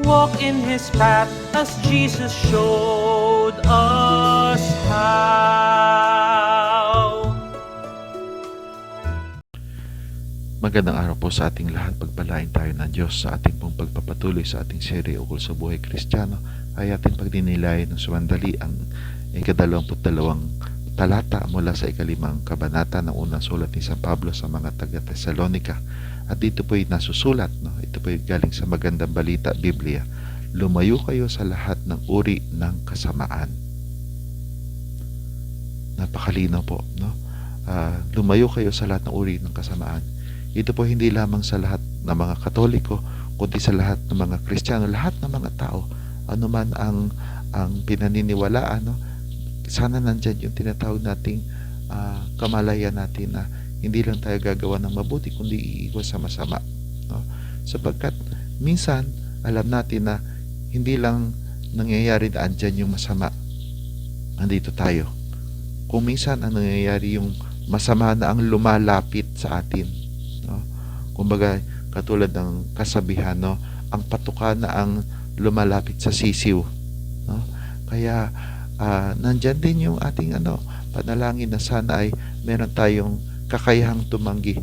Walk in His path as Jesus showed us how. Magandang araw po sa ating lahat. Pagpalain tayo ng Diyos sa ating pong pagpapatuloy sa ating serye ukol sa buhay Kristiyano. Ay ating pagdinilay ng sumandali ang ika-22 talata mula sa ika-5 kabanata ng unang sulat ni San Pablo sa mga taga-Tesalonika. At dito po'y nasusulat, no? Ito po'y galing sa Magandang Balita, Biblia. Lumayo kayo sa lahat ng uri ng kasamaan. Napakalinaw po, no? Lumayo kayo sa lahat ng uri ng kasamaan. Ito po hindi lamang sa lahat ng mga Katoliko, kundi sa lahat ng mga Kristiyano, lahat ng mga tao, anuman ang pinaniniwalaan, no? Sana nandyan yung tinatawag nating kamalayan natin na hindi lang tayo gagawa ng mabuti, kundi iiwas sa masama, no? Sapagkat minsan, alam natin na hindi lang nangyayari na andyan yung masama, andito tayo. Kung minsan ang nangyayari yung masama na ang lumalapit sa atin, no? Kumbaga katulad ng kasabihan, no? Ang patuka na ang lumalapit sa sisiw, no? Kaya nandyan din yung ating panalangin na sana ay meron tayong kakayahang tumanggi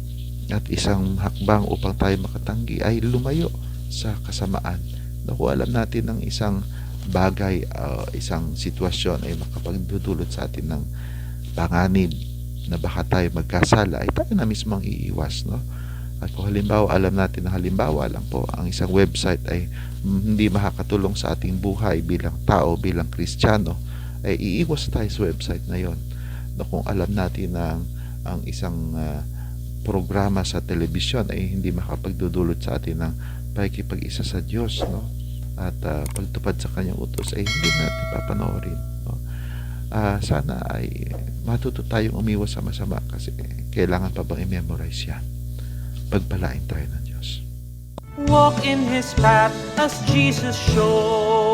at isang hakbang upang tayo makatanggi ay lumayo sa kasamaan. Kung alam natin ng isang bagay, isang sitwasyon ay makapagdudulot sa atin ng panganib na baka tayo magkasala, ay tayo na mismo ang iiwas, no? At kung halimbawa, alam natin na halimbawa lang po, ang isang website ay hindi makakatulong sa ating buhay bilang tao, bilang Kristiyano, ay iiwas tayo sa website na yon. No, kung alam natin na ang isang programa sa telebisyon ay hindi makapagdudulot sa atin ng pakikipag-isa sa Diyos, no? At pagtupad sa kanyang utos ay hindi natin papanoorin, no? Sana ay matuto tayong umiwas sa masama kasi kailangan pa bang i-memorize yan? Pagpalain tayo ng Diyos. Walk in His path as Jesus showed